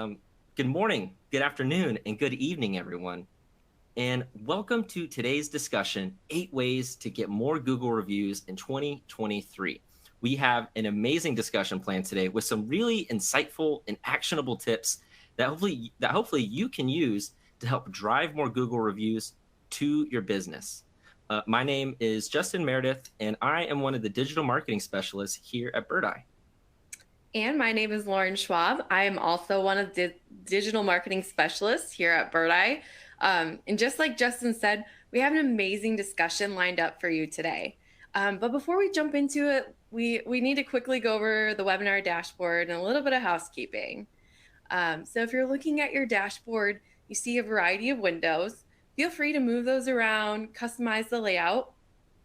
Um, Good morning, good afternoon, and good evening, everyone. And welcome to today's discussion, 8 ways to get more Google reviews in 2023. We have an amazing discussion planned today with some really insightful and actionable tips that hopefully you can use to help drive more Google reviews to your business. My name is Justin Meredith, and I am one of the digital marketing specialists here at Birdeye. And my name is Lauren Schwab. I am also one of the digital marketing specialists here at Birdeye. And just like Justin said, we have an amazing discussion lined up for you today. But before we jump into it, we need to quickly go over the webinar dashboard and a little bit of housekeeping. So if you're looking at your dashboard, you see a variety of windows. Feel free to move those around, customize the layout,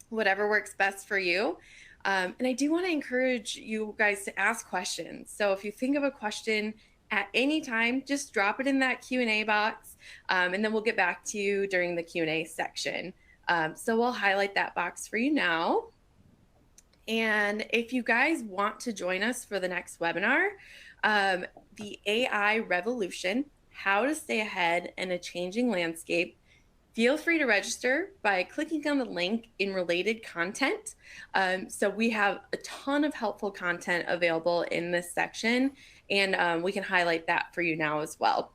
whatever works best for you. And I do want to encourage you guys to ask questions. So if you think of a question at any time, just drop it in that Q&A box, and then we'll get back to you during the Q&A section. So we'll highlight that box for you now. And if you guys want to join us for the next webinar, the AI Revolution, How to Stay Ahead in a Changing Landscape, feel free to register by clicking on the link in related content. So we have a ton of helpful content available in this section, and we can highlight that for you now as well.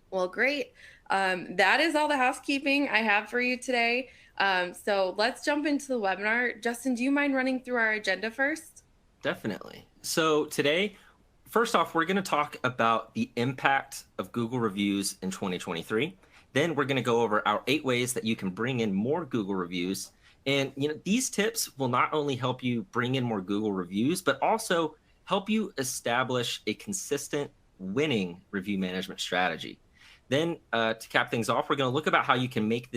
Well, great. That is all the housekeeping I have for you today. So let's jump into the webinar. Justin, do you mind running through our agenda first? Definitely. So today, first off, we're going to talk about the impact of Google reviews in 2023. Then we're going to go over our 8 ways that you can bring in more Google reviews. And these tips will not only help you bring in more Google reviews, but also help you establish a consistent winning review management strategy. Then to cap things off, we're going to look about how you can make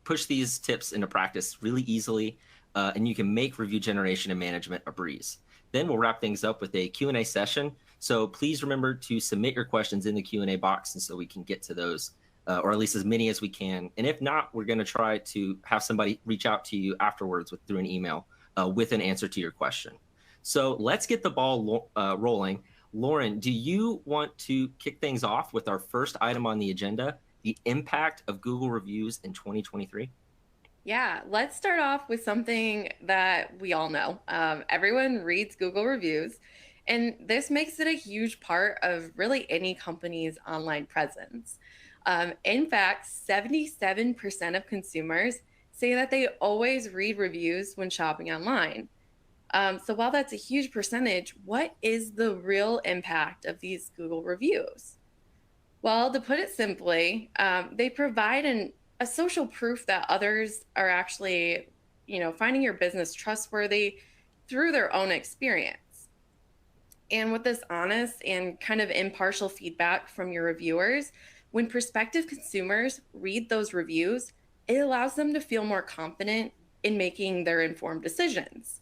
push these tips into practice really easily, and you can make review generation and management a breeze. Then we'll wrap things up with a Q&A session. So please remember to submit your questions in the Q&A box, and so we can get to those, or at least as many as we can. And if not, we're going to try to have somebody reach out to you afterwards through an email with an answer to your question. So let's get the ball rolling. Lauren, do you want to kick things off with our first item on the agenda, the impact of Google reviews in 2023? Yeah, let's start off with something that we all know. Everyone reads Google reviews, and this makes it a huge part of really any company's online presence. In fact, 77% of consumers say that they always read reviews when shopping online. So while that's a huge percentage, what is the real impact of these Google reviews? Well, to put it simply, they provide a social proof that others are actually, finding your business trustworthy through their own experience. And with this honest and kind of impartial feedback from your reviewers, when prospective consumers read those reviews, it allows them to feel more confident in making their informed decisions.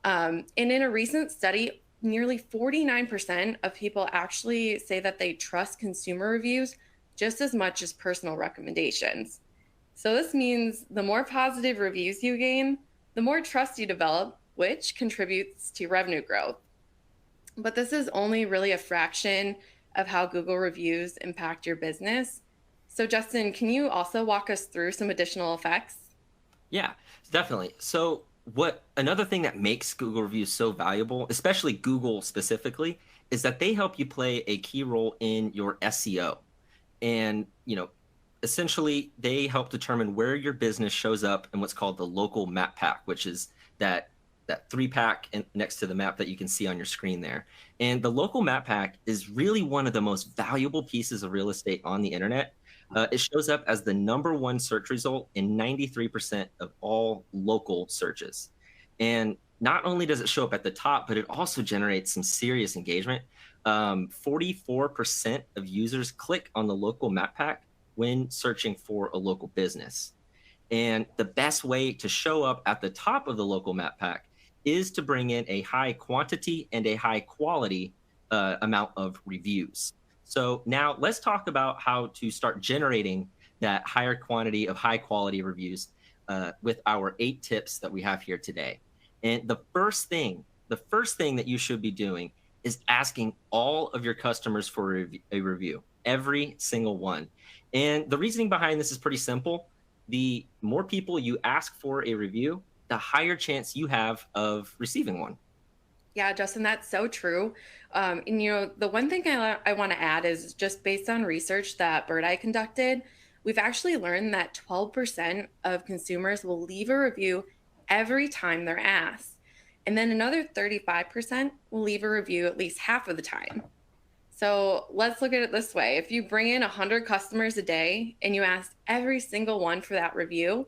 And in a recent study, nearly 49% of people actually say that they trust consumer reviews just as much as personal recommendations. So this means the more positive reviews you gain, the more trust you develop, which contributes to revenue growth. But this is only really a fraction of how Google reviews impact your business. So Justin, can you also walk us through some additional effects? Yeah, definitely. So another thing that makes Google reviews so valuable, especially Google specifically, is that they help you play a key role in your SEO. And, essentially they help determine where your business shows up in what's called the local map pack, which is that 3-pack next to the map that you can see on your screen there. And the local map pack is really one of the most valuable pieces of real estate on the internet. It shows up as the #1 search result in 93% of all local searches. And not only does it show up at the top, but it also generates some serious engagement. 44% of users click on the local map pack when searching for a local business. And the best way to show up at the top of the local map pack is to bring in a high quantity and a high quality amount of reviews. So now let's talk about how to start generating that higher quantity of high quality reviews with our 8 tips that we have here today. And the first thing that you should be doing is asking all of your customers for a review, every single one. And the reasoning behind this is pretty simple. The more people you ask for a review, the higher chance you have of receiving one. Yeah, Justin, that's so true. And the one thing I want to add is just based on research that Birdeye conducted, we've actually learned that 12% of consumers will leave a review every time they're asked. And then another 35% will leave a review at least half of the time. So let's look at it this way. If you bring in 100 customers a day and you ask every single one for that review,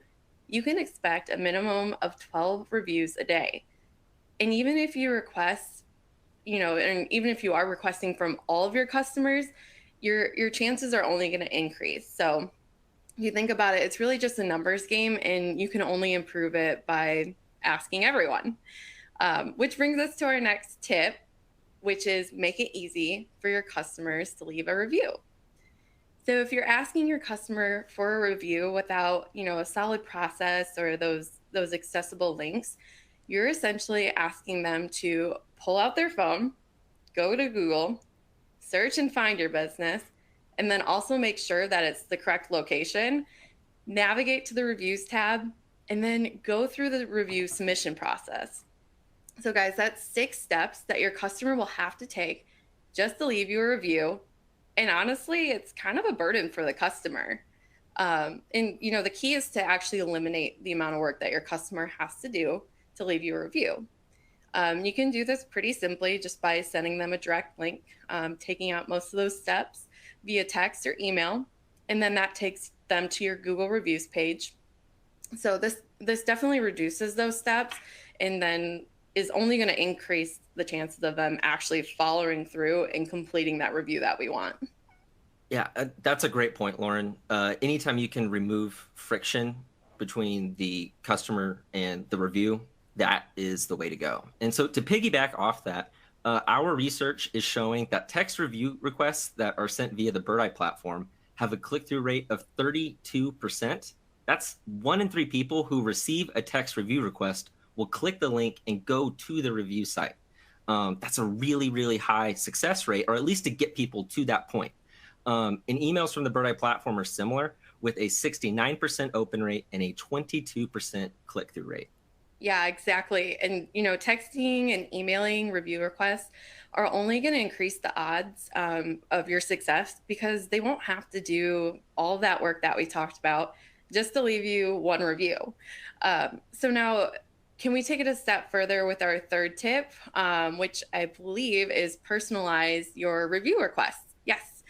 you can expect a minimum of 12 reviews a day. And even if you request, and even if you are requesting from all of your customers, your chances are only going to increase. So if you think about it, it's really just a numbers game, and you can only improve it by asking everyone. Which brings us to our next tip, which is make it easy for your customers to leave a review. So if you're asking your customer for a review without, a solid process or those accessible links, you're essentially asking them to pull out their phone, go to Google, search and find your business, and then also make sure that it's the correct location, navigate to the reviews tab, and then go through the review submission process. So guys, that's 6 steps that your customer will have to take just to leave you a review. And honestly, it's kind of a burden for the customer. And the key is to actually eliminate the amount of work that your customer has to do to leave you a review. You can do this pretty simply just by sending them a direct link, taking out most of those steps via text or email, and then that takes them to your Google reviews page. So this definitely reduces those steps, and then is only going to increase the chances of them actually following through and completing that review that we want. Yeah, that's a great point, Lauren. Anytime you can remove friction between the customer and the review, that is the way to go. And so to piggyback off that, our research is showing that text review requests that are sent via the Birdeye platform have a click-through rate of 32%. That's 1 in 3 people who receive a text review request will click the link and go to the review site. That's a really, really high success rate, or at least to get people to that point. And emails from the Birdeye platform are similar, with a 69% open rate and a 22% click-through rate. Yeah, exactly. And, texting and emailing review requests are only going to increase the odds of your success, because they won't have to do all that work that we talked about just to leave you one review. So now, can we take it a step further with our third tip, which I believe is personalize your review requests? Yes.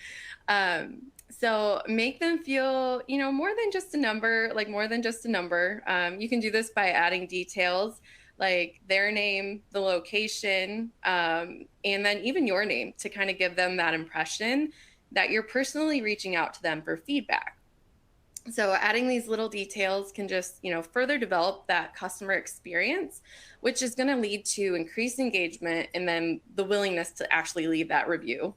So make them feel, more than just a number, You can do this by adding details like their name, the location, and then even your name to kind of give them that impression that you're personally reaching out to them for feedback. So adding these little details can just, further develop that customer experience, which is going to lead to increased engagement and then the willingness to actually leave that review.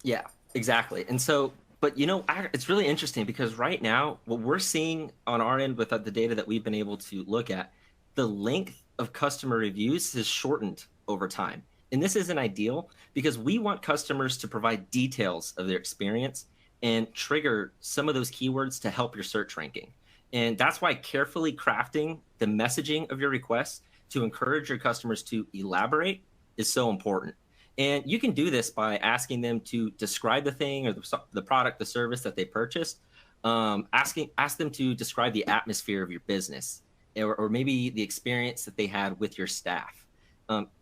Yeah, exactly. And so, but it's really interesting because right now, what we're seeing on our end with the data that we've been able to look at, the length of customer reviews has shortened over time. And this isn't ideal because we want customers to provide details of their experience and trigger some of those keywords to help your search ranking. And that's why carefully crafting the messaging of your requests to encourage your customers to elaborate is so important. And you can do this by asking them to describe the thing or the product, the service that they purchased. Ask them to describe the atmosphere of your business, or maybe the experience that they had with your staff.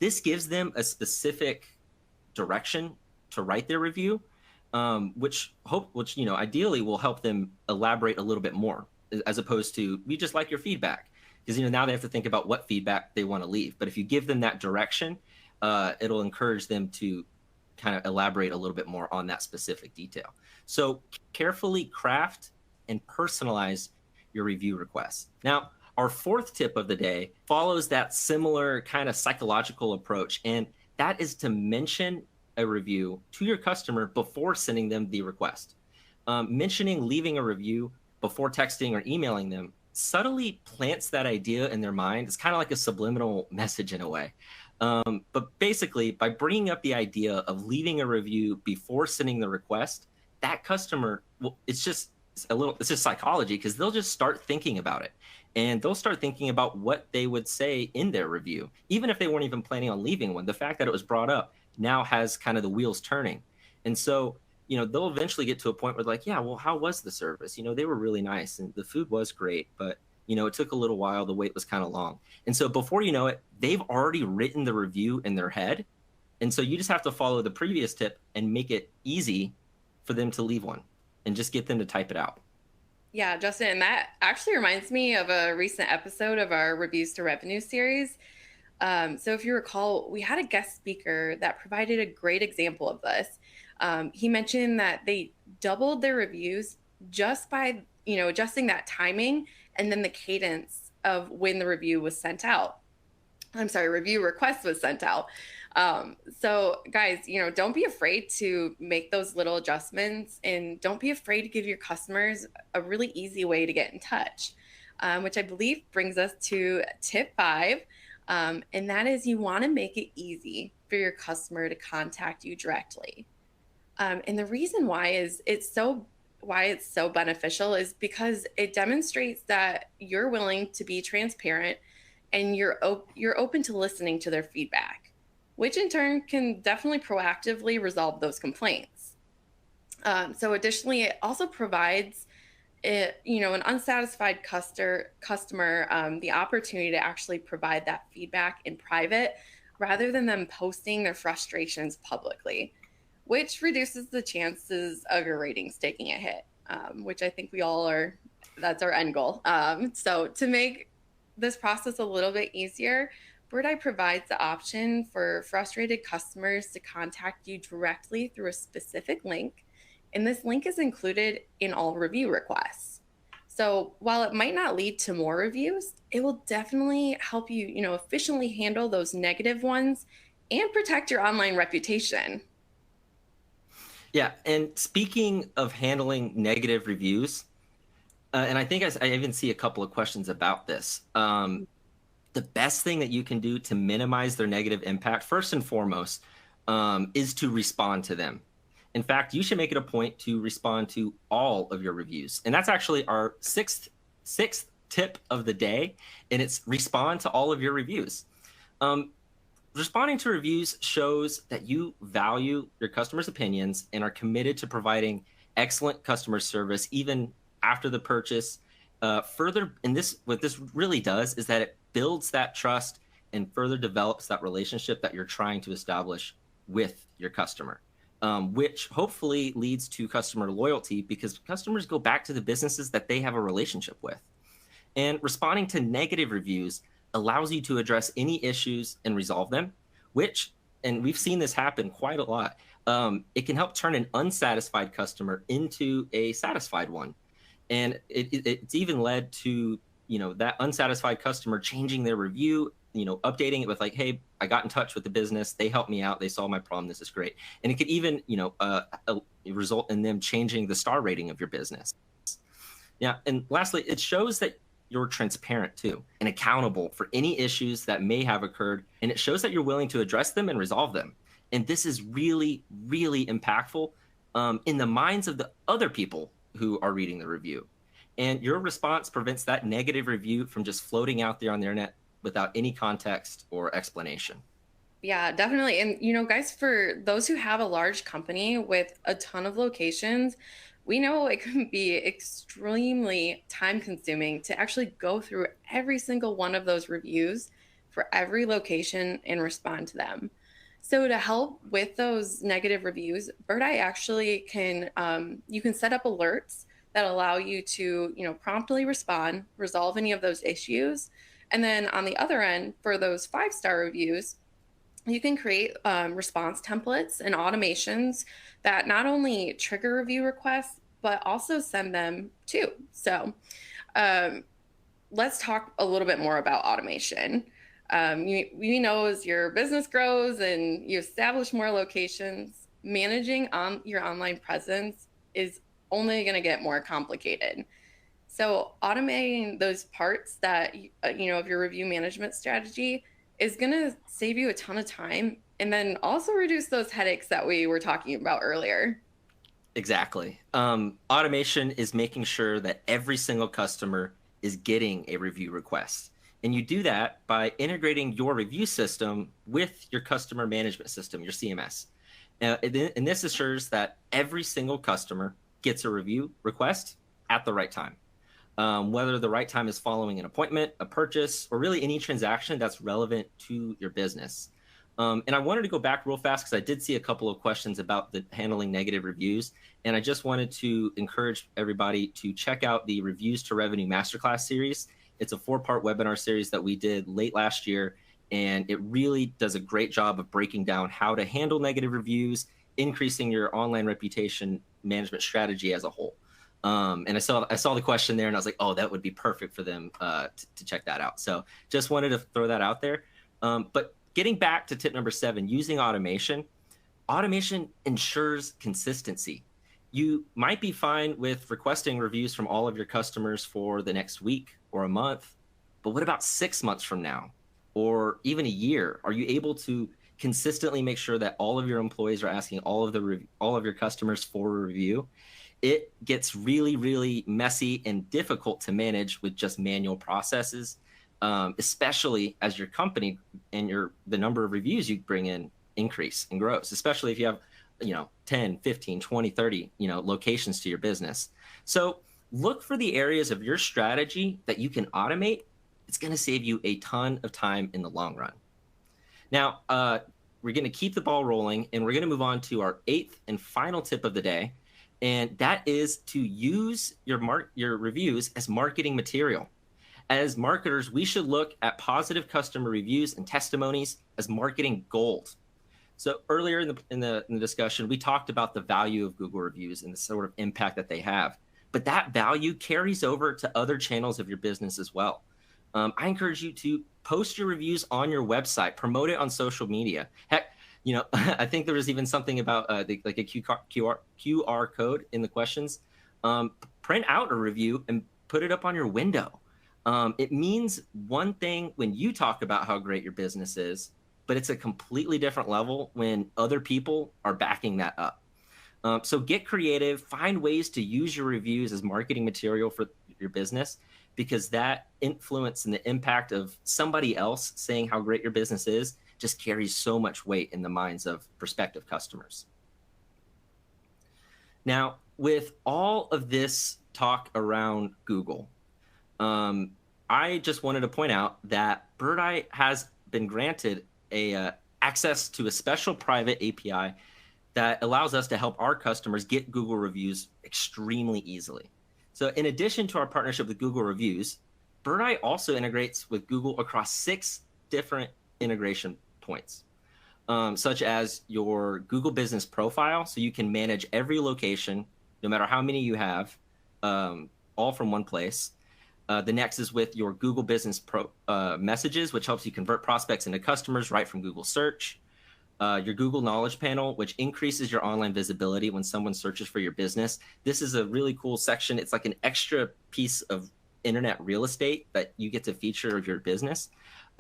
This gives them a specific direction to write their review, which ideally will help them elaborate a little bit more, as opposed to we just like your feedback, because now they have to think about what feedback they want to leave. But if you give them that direction, it'll encourage them to kind of elaborate a little bit more on that specific detail. So carefully craft and personalize your review requests. Now, our fourth tip of the day follows that similar kind of psychological approach, and that is to mention a review to your customer before sending them the request. Mentioning leaving a review before texting or emailing them subtly plants that idea in their mind. It's kind of like a subliminal message in a way. But basically, by bringing up the idea of leaving a review before sending the request, that customer, well, it's just psychology because they'll just start thinking about it and they'll start thinking about what they would say in their review, even if they weren't even planning on leaving one. The fact that it was brought up now has kind of the wheels turning. And so, they'll eventually get to a point where like, yeah, well, how was the service? They were really nice and the food was great, but it took a little while. The wait was kind of long. And so before you know it, they've already written the review in their head. And so you just have to follow the previous tip and make it easy for them to leave one and just get them to type it out. Yeah, Justin, and that actually reminds me of a recent episode of our Reviews to Revenue series. So if you recall, we had a guest speaker that provided a great example of this. He mentioned that they doubled their reviews just by, adjusting that timing and then the cadence of when the review was sent out. I'm sorry, review request was sent out. So guys, don't be afraid to make those little adjustments and don't be afraid to give your customers a really easy way to get in touch, which I believe brings us to tip 5. And that is you want to make it easy for your customer to contact you directly. And the reason why it's so beneficial is because it demonstrates that you're willing to be transparent and you're open to listening to their feedback, which in turn can definitely proactively resolve those complaints. So additionally, it also provides an unsatisfied customer the opportunity to actually provide that feedback in private rather than them posting their frustrations publicly, which reduces the chances of your ratings taking a hit, which I think we all are. That's our end goal. So to make this process a little bit easier, Birdeye provides the option for frustrated customers to contact you directly through a specific link, and this link is included in all review requests. So while it might not lead to more reviews, it will definitely help you, efficiently handle those negative ones and protect your online reputation. Yeah. And speaking of handling negative reviews, and I think I even see a couple of questions about this. The best thing that you can do to minimize their negative impact, first and foremost, is to respond to them. In fact, you should make it a point to respond to all of your reviews. And that's actually our sixth tip of the day. And it's respond to all of your reviews. Responding to reviews shows that you value your customers' opinions and are committed to providing excellent customer service even after the purchase. Further, what this really does is that it builds that trust and further develops that relationship that you're trying to establish with your customer, which hopefully leads to customer loyalty because customers go back to the businesses that they have a relationship with. And responding to negative reviews allows you to address any issues and resolve them, and we've seen this happen quite a lot. It can help turn an unsatisfied customer into a satisfied one. And it's even led to, that unsatisfied customer changing their review, updating it with like, hey, I got in touch with the business. They helped me out. They solved my problem. This is great. And it could even, result in them changing the star rating of your business. Yeah. And lastly, it shows that you're transparent too and accountable for any issues that may have occurred. And it shows that you're willing to address them and resolve them. And this is really, really impactful in the minds of the other people who are reading the review. And your response prevents that negative review from just floating out there on the internet without any context or explanation. Yeah, definitely. And, guys, for those who have a large company with a ton of locations, we know it can be extremely time consuming to actually go through every single one of those reviews for every location and respond to them. So to help with those negative reviews, Birdeye actually you can set up alerts that allow you to, promptly respond, resolve any of those issues. And then on the other end, for those 5-star reviews, you can create response templates and automations that not only trigger review requests, but also send them too. So let's talk a little bit more about automation. You know, as your business grows and you establish more locations, managing your online presence is only going to get more complicated. So automating those parts that, of your review management strategy is going to save you a ton of time and then also reduce those headaches that we were talking about earlier. Exactly. Automation is making sure that every single customer is getting a review request. And you do that by integrating your review system with your customer management system, your CMS. And this assures that every single customer gets a review request at the right time. Whether the right time is following an appointment, a purchase, or really any transaction that's relevant to your business. And I wanted to go back real fast because I did see a couple of questions about the handling negative reviews. And I just wanted to encourage everybody to check out the Reviews to Revenue Masterclass series. It's a 4-part webinar series that we did late last year. And it really does a great job of breaking down how to handle negative reviews, increasing your online reputation management strategy as a whole. And I saw the question there, and I was like, oh, that would be perfect for them to check that out. So just wanted to throw that out there. But getting back to tip number 7, using automation. Automation ensures consistency. You might be fine with requesting reviews from all of your customers for the next week or a month, but what about 6 months from now or even a year? Are you able to consistently make sure that all of your employees are asking all of your customers for a review? It gets really, really messy and difficult to manage with just manual processes, especially as your company and the number of reviews you bring in increase and grows, especially if you have 10, 15, 20, 30 locations to your business. So look for the areas of your strategy that you can automate. It's going to save you a ton of time in the long run. Now, we're going to keep the ball rolling, and we're going to move on to our 8th and final tip of the day. And that is to use your reviews as marketing material. As marketers, we should look at positive customer reviews and testimonies as marketing gold. So earlier in the discussion, we talked about the value of Google reviews and the sort of impact that they have. But that value carries over to other channels of your business as well. I encourage you to post your reviews on your website, promote it on social media. Heck, I think there was even something about like a QR code in the questions. Print out a review and put it up on your window. It means one thing when you talk about how great your business is, but it's a completely different level when other people are backing that up. So get creative, find ways to use your reviews as marketing material for your business, because that influence and the impact of somebody else saying how great your business is just carries so much weight in the minds of prospective customers. Now, with all of this talk around Google, I just wanted to point out that Birdeye has been granted access to a special private API that allows us to help our customers get Google reviews extremely easily. So in addition to our partnership with Google Reviews, Birdeye also integrates with Google across 6 different integration points, such as your Google Business Profile, so you can manage every location, no matter how many you have, all from one place. The next is with your Google Business Messages, which helps you convert prospects into customers right from Google Search. Your Google Knowledge Panel, which increases your online visibility when someone searches for your business. This is a really cool section. It's like an extra piece of internet real estate that you get to feature of your business.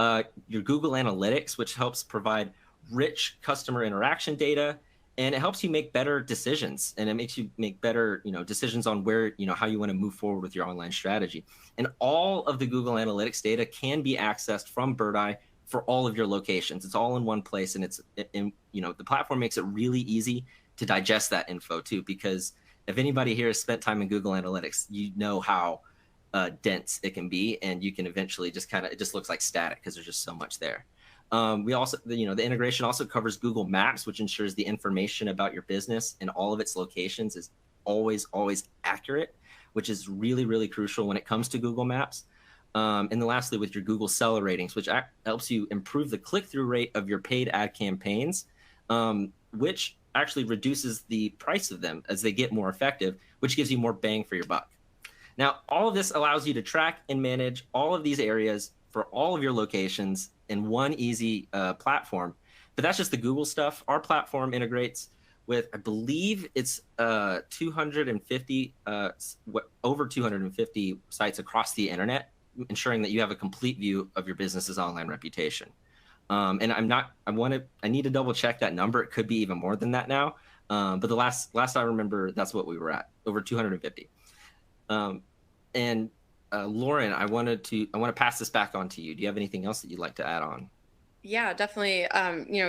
Your Google Analytics, which helps provide rich customer interaction data, and it helps you make better decisions, and it makes you make better decisions on where how you want to move forward with your online strategy. And all of the Google Analytics data can be accessed from Birdeye for all of your locations. It's all in one place, and the platform makes it really easy to digest that info too, because if anybody here has spent time in Google Analytics, you know how dense it can be, and you can eventually it just looks like static because there's just so much there. We also, the integration also covers Google Maps, which ensures the information about your business and all of its locations is always accurate, which is really, really crucial when it comes to Google Maps. And then lastly, with your Google Seller Ratings, which helps you improve the click-through rate of your paid ad campaigns, which actually reduces the price of them as they get more effective, which gives you more bang for your buck. Now, all of this allows you to track and manage all of these areas for all of your locations in one easy platform. But that's just the Google stuff. Our platform integrates with, I believe it's 250, over 250 sites across the internet, ensuring that you have a complete view of your business's online reputation. And I need to double check that number. It could be even more than that now. But the last I remember, that's what we were at, over 250. Um, and Lauren, I want to pass this back on to you. Do you have anything else that you'd like to add on? Yeah, definitely.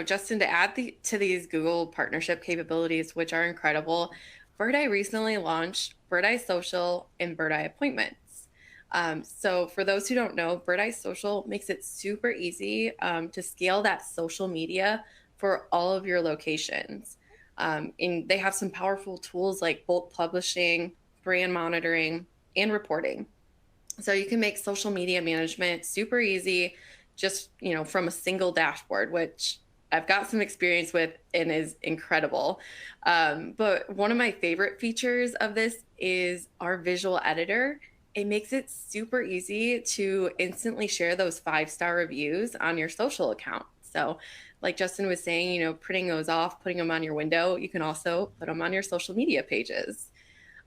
Justin, to add to these Google partnership capabilities, which are incredible, Birdeye recently launched Birdeye Social and Birdeye Appointments. So for those who don't know, Birdeye Social makes it super easy to scale that social media for all of your locations. And they have some powerful tools like bulk publishing, brand monitoring, and reporting. So you can make social media management super easy, just from a single dashboard, which I've got some experience with and is incredible. But one of my favorite features of this is our visual editor. It makes it super easy to instantly share those 5-star reviews on your social account. So like Justin was saying, printing those off, putting them on your window, you can also put them on your social media pages.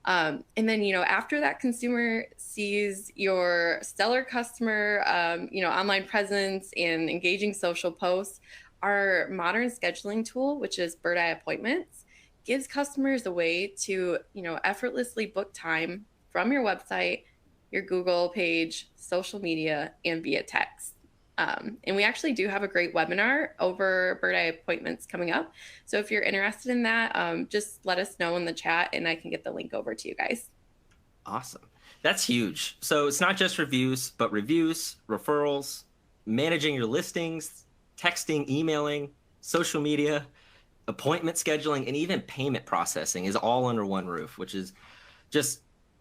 And then, after that consumer sees your stellar customer, online presence and engaging social posts, our modern scheduling tool, which is Birdeye Appointments, gives customers a way to, effortlessly book time from your website, your Google page, social media, and via text. And we actually do have a great webinar over Birdeye Appointments coming up. So if you're interested in that, just let us know in the chat and I can get the link over to you guys. Awesome. That's huge. So it's not just reviews, but reviews, referrals, managing your listings, texting, emailing, social media, appointment scheduling, and even payment processing is all under one roof, which is just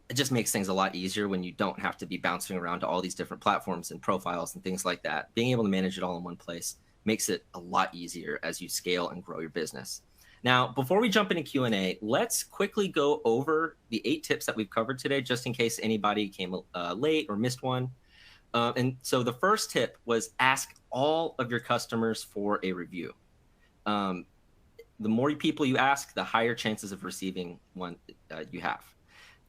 it just makes things a lot easier when you don't have to be bouncing around to all these different platforms and profiles and things like that. Being able to manage it all in one place makes it a lot easier as you scale and grow your business. Now, before we jump into Q&A, let's quickly go over the 8 tips that we've covered today, just in case anybody came late or missed one. And so the first tip was ask all of your customers for a review. The more people you ask, the higher chances of receiving one you have.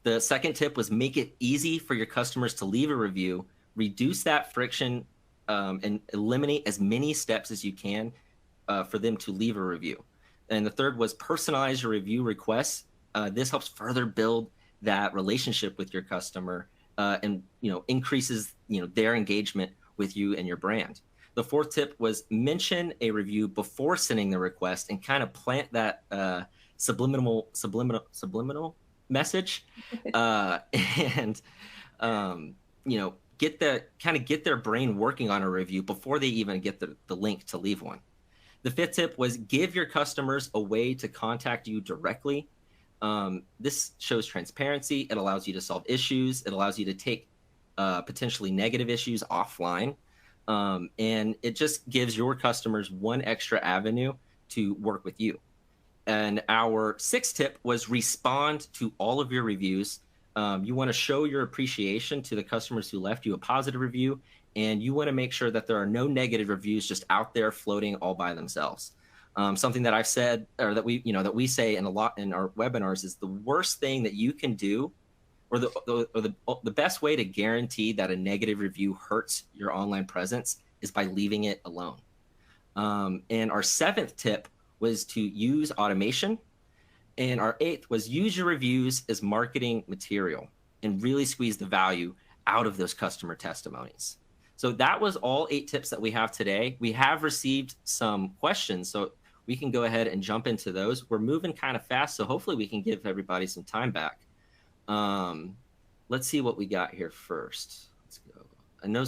The second tip was make it easy for your customers to leave a review, reduce that friction, and eliminate as many steps as you can for them to leave a review. And the third was personalize your review requests. This helps further build that relationship with your customer and increases their engagement with you and your brand. The fourth tip was mention a review before sending the request and kind of plant that subliminal message and get their brain working on a review before they even get the link to leave one. The fifth tip was give your customers a way to contact you directly. This shows transparency. It allows you to solve issues. It allows you to take potentially negative issues offline. And it just gives your customers one extra avenue to work with you. And our sixth tip was respond to all of your reviews. You want to show your appreciation to the customers who left you a positive review, and you want to make sure that there are no negative reviews just out there floating all by themselves. Something that I've said, or that we say in a lot in our webinars, is the worst thing that you can do, or the best way to guarantee that a negative review hurts your online presence is by leaving it alone. And our seventh tip was to use automation. And our eighth was use your reviews as marketing material and really squeeze the value out of those customer testimonies. So that was all 8 tips that we have today. We have received some questions, so we can go ahead and jump into those. We're moving kind of fast, so hopefully we can give everybody some time back. Let's see what we got here first. Let's go. I know